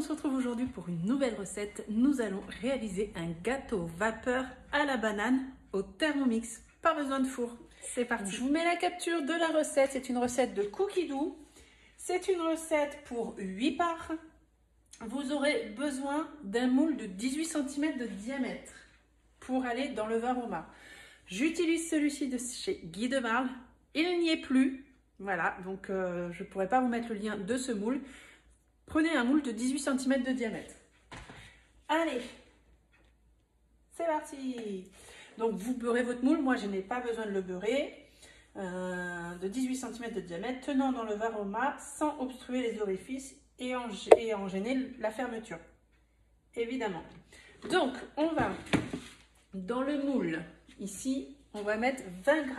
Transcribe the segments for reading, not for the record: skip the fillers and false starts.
se retrouve aujourd'hui pour une nouvelle recette. Nous allons réaliser un gâteau vapeur à la banane au Thermomix. Pas besoin de four. C'est parti. Je vous mets la capture de la recette. C'est une recette de cookies doux. C'est une recette pour 8 parts. Vous aurez besoin d'un moule de 18 cm de diamètre pour aller dans le Var-o-Mar. J'utilise celui-ci de chez Guy de Marle. Il n'y est plus. Voilà, donc je ne pourrais pas vous mettre le lien de ce moule. Prenez un moule de 18 cm de diamètre. Allez, c'est parti. Donc vous beurrez votre moule. Moi, je n'ai pas besoin de le beurrer. De 18 cm de diamètre, tenant dans le Var-o-Mar sans obstruer les orifices et en gêner la fermeture. Évidemment. Donc, on va dans le moule. Ici, on va mettre 20 g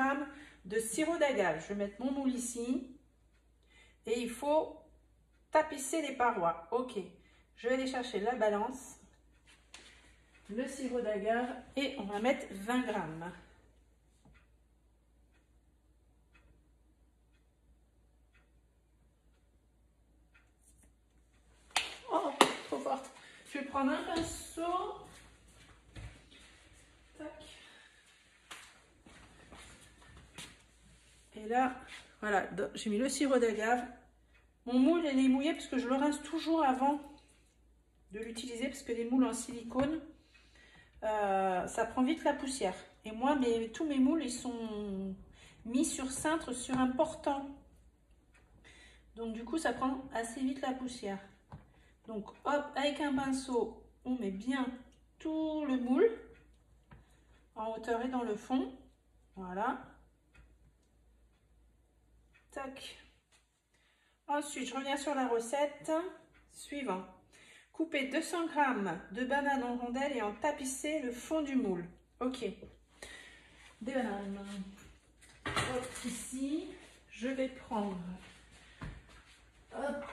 de sirop d'agave. Je vais mettre mon moule ici. Et il faut tapisser les parois. Ok. Je vais aller chercher la balance, le sirop d'agave et on va mettre 20 g. Oh, trop forte. Je vais prendre un pinceau. Tac. Et là, voilà, j'ai mis le sirop d'agave. Mon moule, il est mouillé parce que je le rince toujours avant de l'utiliser parce que les moules en silicone, ça prend vite la poussière. Et moi, tous mes moules, ils sont mis sur cintre, sur un portant. Donc du coup, ça prend assez vite la poussière. Donc hop, avec un pinceau, on met bien tout le moule en hauteur et dans le fond. Voilà. Tac. Ensuite, je reviens sur la recette suivante. Coupez 200 g de bananes en rondelles et en tapissez le fond du moule. Ok. Des bananes. Hop, ici, je vais prendre. Hop.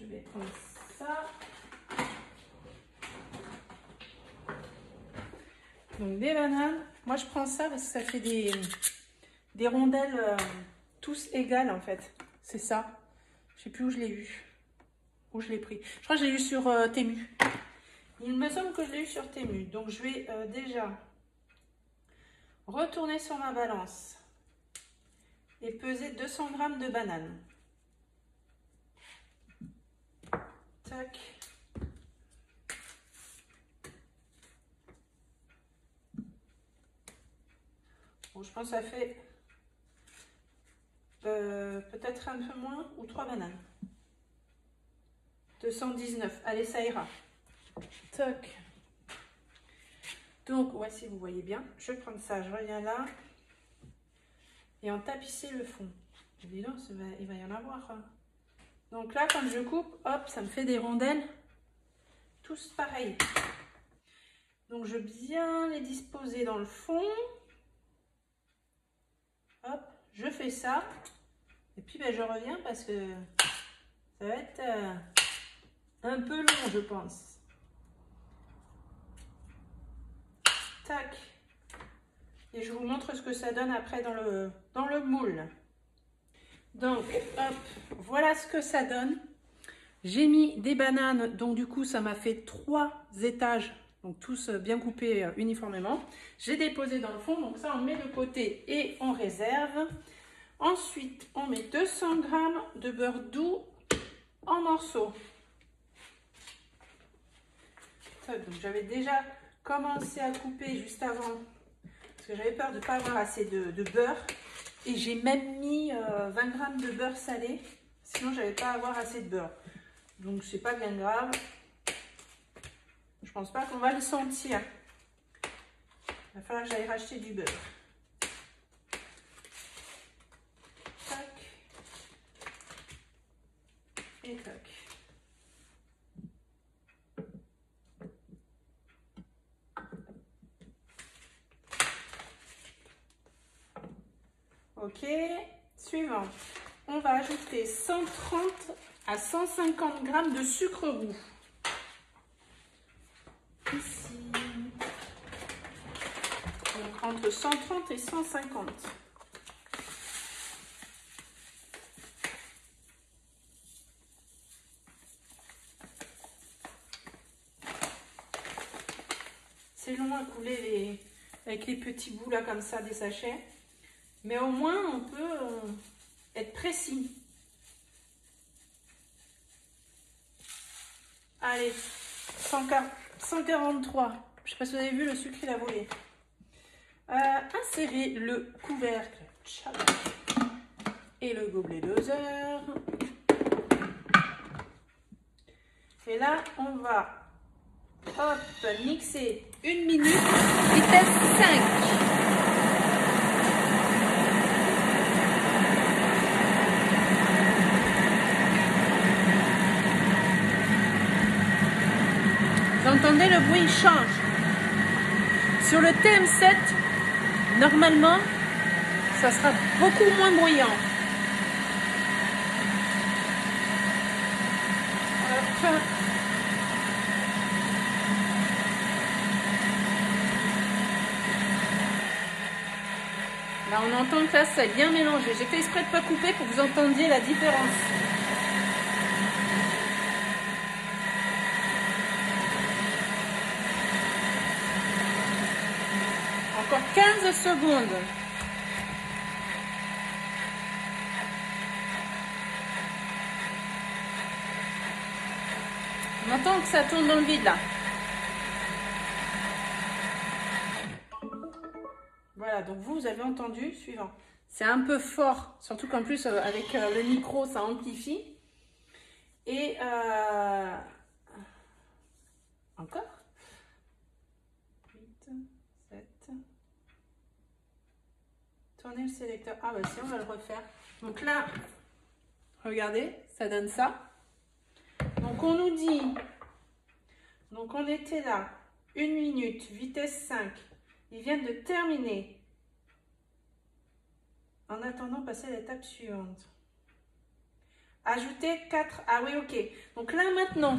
Je vais prendre ça. Donc des bananes. Moi, je prends ça parce que ça fait des rondelles tous égales en fait. C'est ça. Je sais plus où je l'ai eu. Où je l'ai pris. Je crois que je l'ai eu sur Temu. Il me semble que je l'ai eu sur Temu. Donc je vais déjà retourner sur ma balance et peser 200 g de bananes. Tac. Bon, je pense que ça fait peut-être un peu moins ou 3 bananes. 219. Allez, ça ira. Toc. Donc, voici, vous voyez bien. Je vais prendre ça, je reviens là. Et en tapisser le fond. Dis donc, il va y en avoir. Hein. Donc là, quand je coupe, hop, ça me fait des rondelles. Tous pareils. Donc, je vais bien les disposer dans le fond. Hop, je fais ça. Et puis, ben, je reviens parce que ça va être un peu long, je pense. Tac. Et je vous montre ce que ça donne après dans le moule. Donc, hop, voilà ce que ça donne. J'ai mis des bananes, donc du coup, ça m'a fait 3 étages. Donc, tous bien coupés uniformément. J'ai déposé dans le fond, donc ça, on met de côté et on réserve. Ensuite, on met 200 g de beurre doux en morceaux. Donc, j'avais déjà commencé à couper juste avant parce que j'avais peur de ne pas avoir assez de beurre. Et j'ai même mis 20 g de beurre salé, sinon je n'allais pas avoir assez de beurre. Donc, c'est pas bien grave. Je pense pas qu'on va le sentir. Il va falloir que j'aille racheter du beurre. Tac. Et tac. Ok. Suivant. On va ajouter 130 à 150 g de sucre roux. Ici. Donc entre 130 et 150. C'est long à couler avec les petits bouts là comme ça des sachets. Mais au moins on peut être précis. Allez, 143. Je sais pas si vous avez vu, le sucre il a volé. Insérez le couvercle et le gobelet doseur. Et là, on va mixer 1 minute, vitesse 5. Vous entendez, le bruit change. Sur le TM7, normalement, ça sera beaucoup moins bruyant. Là, on entend que là, c'est bien mélangé. J'ai fait exprès de ne pas couper pour que vous entendiez la différence. Encore 15 secondes. On entend que ça tourne dans le vide là. Voilà, donc vous avez entendu, suivant. C'est un peu fort, surtout qu'en plus avec le micro ça amplifie. Et encore 8, 7. Tournez le sélecteur. Ah bah si, on va le refaire. Donc là, regardez, ça donne ça. Donc on nous dit, donc on était là, 1 minute, vitesse 5. Ils viennent de terminer. En attendant, passer à l'étape suivante. Ajouter 4. Ah oui, ok. Donc là, maintenant,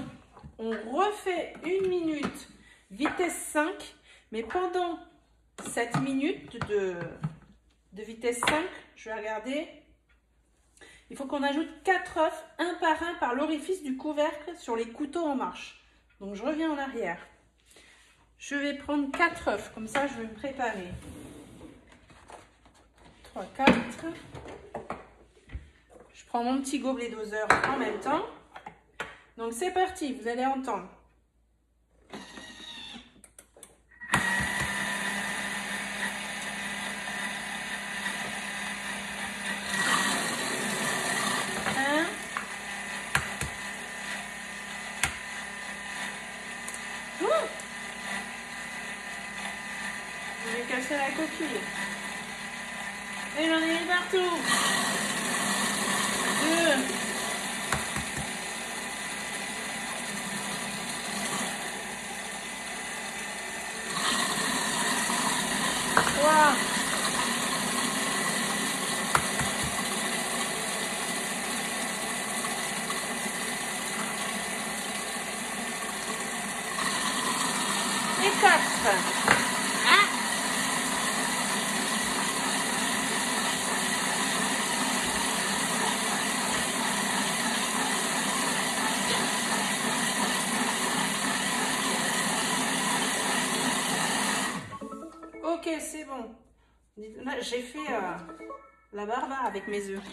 on refait 1 minute, vitesse 5. Mais pendant cette minute de vitesse 5, je vais regarder. Il faut qu'on ajoute 4 œufs, un par l'orifice du couvercle sur les couteaux en marche. Donc je reviens en arrière. Je vais prendre 4 œufs, comme ça je vais me préparer. 3, 4. Je prends mon petit gobelet doseur en même temps. Donc c'est parti, vous allez entendre. Je vais casser la coquille. Et j'en ai partout. 2. 3. 4. Ok, c'est bon. Là, j'ai fait la barbare avec mes œufs.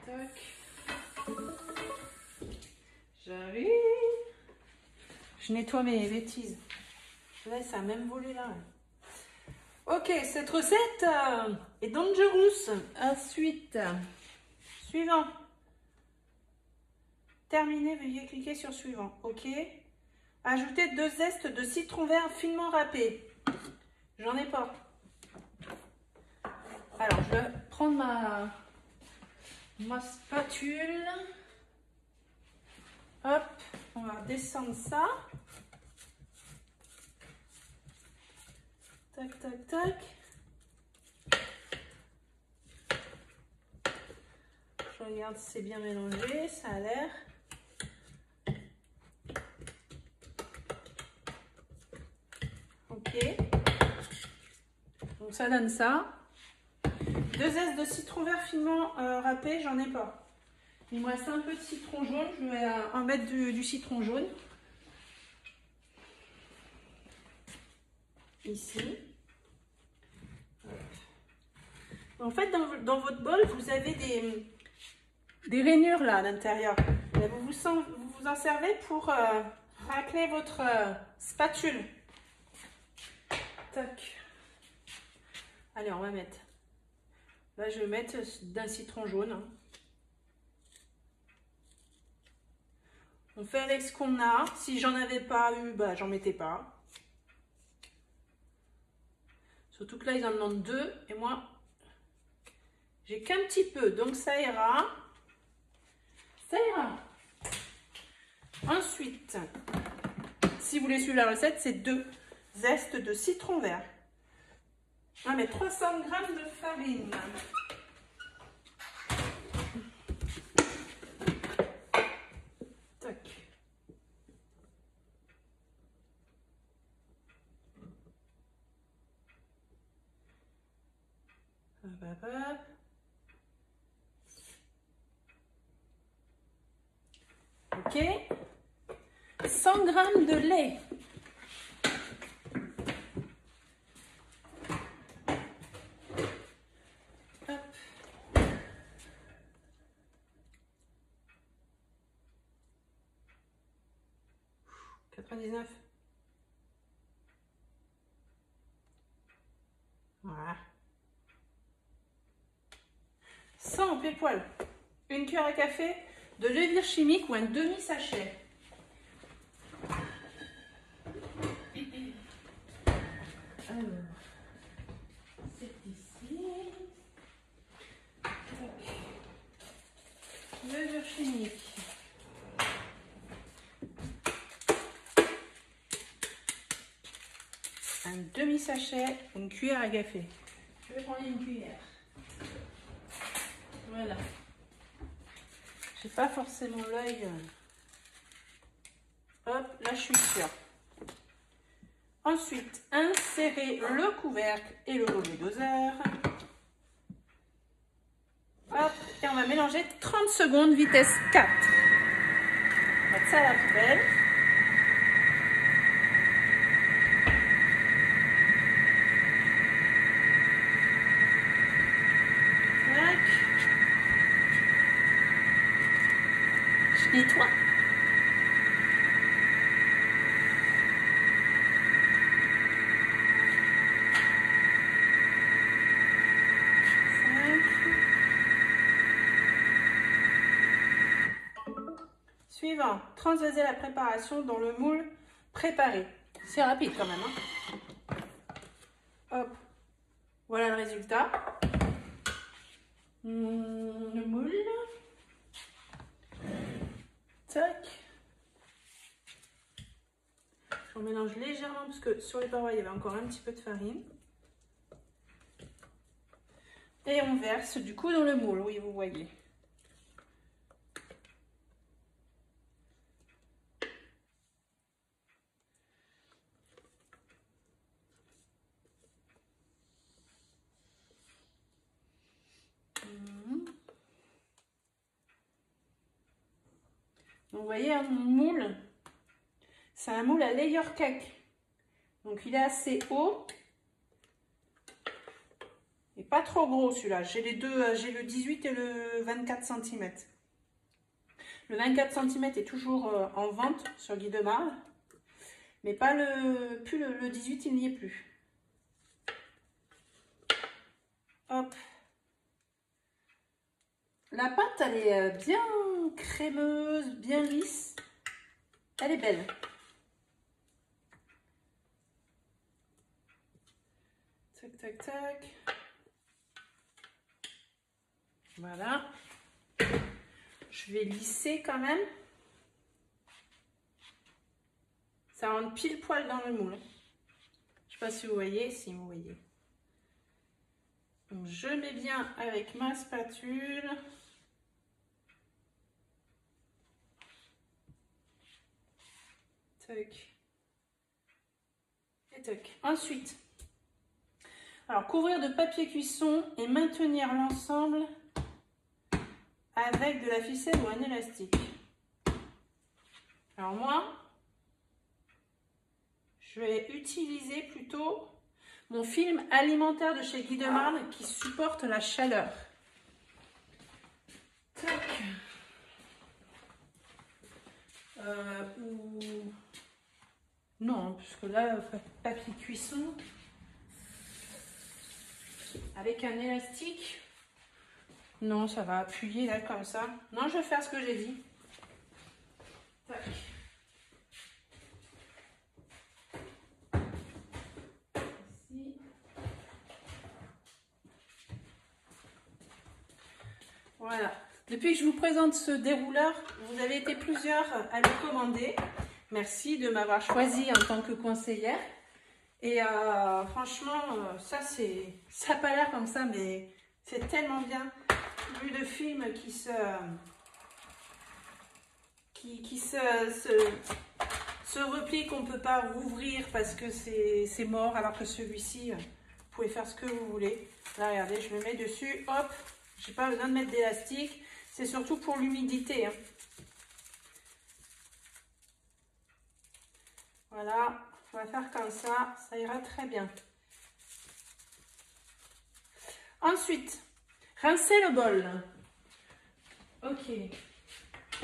Tac. J'arrive. Je nettoie mes bêtises. Là, ça a même volé là. Ok, cette recette est dangerous. Ensuite, suivant. Terminé, veuillez cliquer sur suivant. Ok. Ajouter 2 zestes de citron vert finement râpé. J'en ai pas. Alors, je vais prendre ma spatule. Hop, on va descendre ça. Tac, tac, tac. Je regarde si c'est bien mélangé, ça a l'air. Ok. Donc ça donne ça. 2 zestes de citron vert finement râpé, j'en ai pas. Il me reste un peu de citron jaune, je vais en mettre du citron jaune. ici. En fait, dans votre bol, vous avez des rainures là à l'intérieur. Vous vous en servez pour racler votre spatule. Tac. Allez, on va mettre. Là, je vais mettre d'un citron jaune. Hein. On fait avec ce qu'on a. Si j'en avais pas eu, bah, j'en mettais pas. Surtout que là, ils en demandent 2. Et moi, j'ai qu'un petit peu. Donc, ça ira. Ça ira. Ensuite, si vous voulez suivre la recette, c'est 2 zestes de citron vert. On va mettre 300 g de farine. Tac. Hop, hop, hop. Ok. 100 g de lait. Hop. 99. Voilà. 100 pile poil. Une cuillère à café de levure chimique ou un demi-sachet. Alors, c'est ici. Levure chimique. Un demi-sachet, une cuillère à café. Je vais prendre une cuillère. Voilà. J'ai pas forcément l'œil. Hop, là je suis sûre. Ensuite, insérer le couvercle et le rouleau doseur. Hop, et on va mélanger 30 secondes, vitesse 4. On va mettre ça à la poubelle. Tac. Je nettoie. Suivant, transvaser la préparation dans le moule préparé. C'est rapide quand même. Hein. Hop, voilà le résultat. Le moule. Tac. On mélange légèrement parce que sur les parois il y avait encore un petit peu de farine. Et on verse du coup dans le moule, oui vous voyez. Donc vous voyez, un moule, c'est un moule à layer cake. Donc il est assez haut et pas trop gros celui-là. J'ai les deux, j'ai le 18 et le 24 cm. Le 24 cm est toujours en vente sur Guy de Marle, mais pas le 18, il n'y est plus. Hop. La pâte, elle est bien crémeuse, bien lisse. Elle est belle. Tac, tac, tac. Voilà. Je vais lisser quand même. Ça rentre pile poil dans le moule. Je ne sais pas si vous voyez. Si vous voyez. Donc, je mets bien avec ma spatule. Tac. Et tac. Ensuite, alors couvrir de papier cuisson et maintenir l'ensemble avec de la ficelle ou un élastique. Alors moi, je vais utiliser plutôt Mon film alimentaire de chez Guy de Marne qui supporte la chaleur. Tac. Non, parce que là, papier cuisson avec un élastique. Non, ça va appuyer là comme ça. Non, je vais faire ce que j'ai dit. Tac. Ici. Voilà. Depuis que je vous présente ce dérouleur, vous avez été plusieurs à le commander. Merci de m'avoir choisi en tant que conseillère. Et franchement, ça n'a pas l'air comme ça, mais c'est tellement bien. Vu de films qui se replient qu'on ne peut pas rouvrir parce que c'est mort, alors que celui-ci, vous pouvez faire ce que vous voulez. Là, regardez, je le mets dessus, hop, j'ai pas besoin de mettre d'élastique. C'est surtout pour l'humidité. Hein. Voilà, on va faire comme ça ira très bien. Ensuite, rincer le bol. Ok.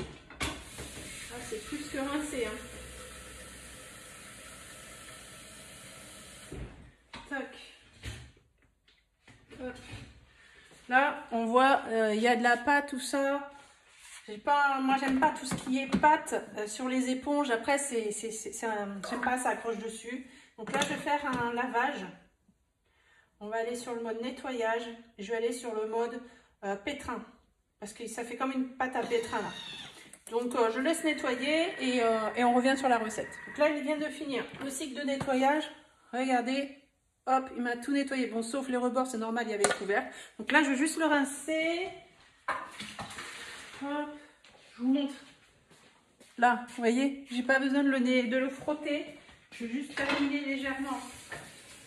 Ah, c'est plus que rincer. Hein. Tac. Hop. Là, on voit, il y a de la pâte, tout ça. Moi, j'aime pas tout ce qui est pâte sur les éponges. Après, j'aime pas, ça accroche dessus. Donc là, je vais faire un lavage. On va aller sur le mode nettoyage. Et je vais aller sur le mode pétrin. Parce que ça fait comme une pâte à pétrin, là. Donc, je laisse nettoyer et on revient sur la recette. Donc là, il vient de finir le cycle de nettoyage. Regardez. Hop, il m'a tout nettoyé. Bon, sauf les rebords, c'est normal, il y avait le couvercle. Donc là, je vais juste le rincer. Hop, je vous montre. Là, vous voyez, j'ai pas besoin de le frotter. Je vais juste terminer légèrement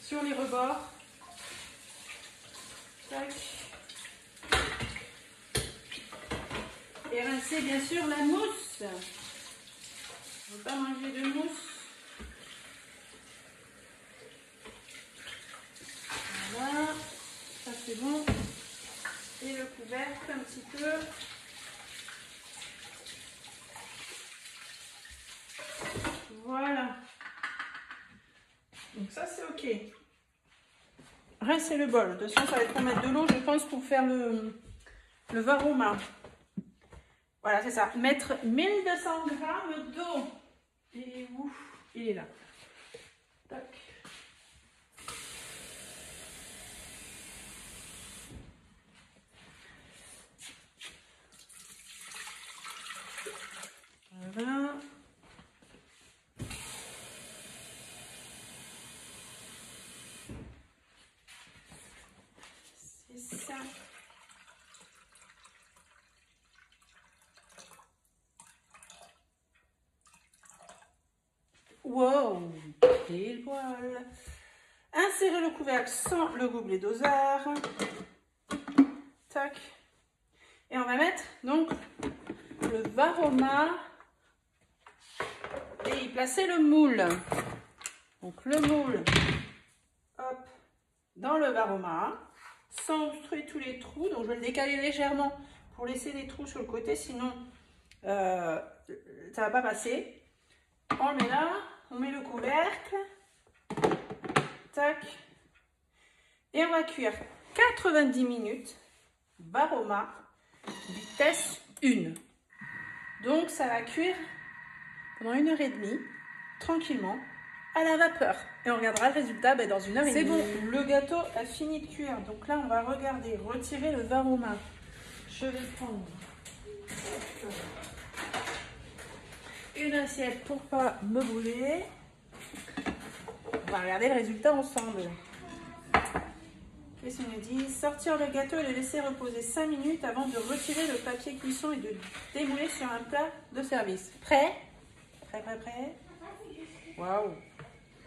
sur les rebords. Tac. Et rincer bien sûr la mousse. On ne veut pas manger de mousse. Voilà, ça c'est bon. Et le couvercle un petit peu. Voilà. Donc ça c'est ok. Rincer le bol. De toute façon, ça va être pour mettre de l'eau, je pense, pour faire le varoma. Voilà, c'est ça. Mettre 1200 g d'eau. Et où il est là. Tac. Voilà. C'est ça. Wow, pile poil. Insérer le couvercle sans le gobelet doseur. Tac. Et on va mettre donc le varoma et y placer le moule. Donc le moule, hop, dans le varoma, sans obstruer tous les trous. Donc je vais le décaler légèrement pour laisser des trous sur le côté, sinon ça va pas passer. On le met là, on met le couvercle, tac, et on va cuire 90 minutes, varoma, vitesse 1. Donc ça va cuire pendant 1h30, tranquillement, à la vapeur. Et on regardera le résultat dans 1h30. C'est bon, le gâteau a fini de cuire. Donc là, on va regarder, retirer le varoma. Je vais prendre une assiette pour pas me brûler. On va regarder le résultat ensemble. Qu'est-ce qu'on nous dit? Sortir le gâteau et le laisser reposer 5 minutes avant de retirer le papier cuisson et de démouler sur un plat de service. Prêt? Prêt, prêt, prêt? Waouh!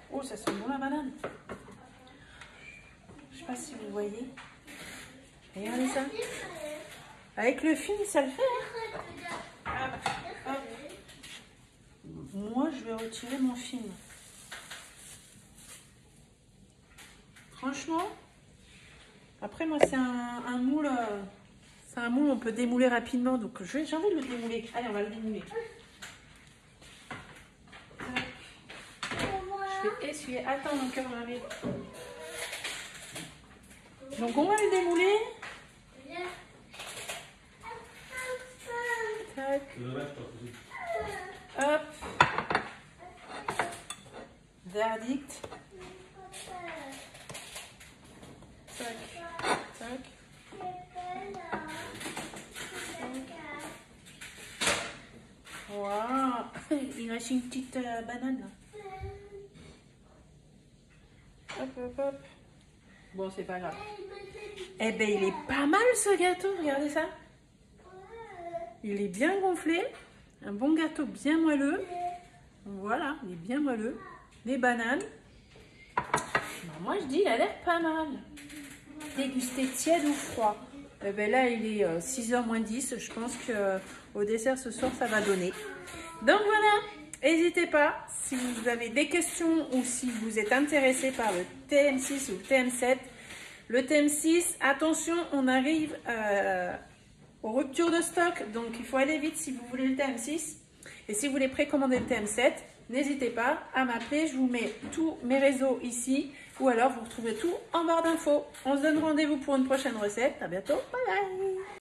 Oh, ça sent bon la banane. Je sais pas si vous voyez. Regardez ça. Avec le film, ça le fait. Hein? Hop, hop. Moi, je vais retirer mon film. franchement, après moi c'est un moule, on peut démouler rapidement, donc j'ai envie de le démouler. Allez, on va le démouler. Je vais essuyer. Attends, mon cœur m'arrive. Donc on va le démouler. Tac. Hop. Verdict. Tac. Tac. Wow. Il reste une petite banane là. Hop, hop, hop. Bon, c'est pas grave. Eh ben, il est pas mal ce gâteau, regardez ça. Il est bien gonflé. Un bon gâteau bien moelleux. Voilà, il est bien moelleux. Les bananes. Ben, moi, je dis, il a l'air pas mal. Déguster tiède ou froid. Eh ben là, il est 6h moins 10. Je pense qu'au dessert ce soir, ça va donner. Donc voilà, n'hésitez pas. Si vous avez des questions ou si vous êtes intéressé par le TM6 ou le TM7. Le TM6, attention, on arrive aux ruptures de stock. Donc, il faut aller vite si vous voulez le TM6. Et si vous voulez précommander le TM7, n'hésitez pas à m'appeler. Je vous mets tous mes réseaux ici. Ou alors, vous retrouvez tout en barre d'infos. On se donne rendez-vous pour une prochaine recette. À bientôt. Bye bye.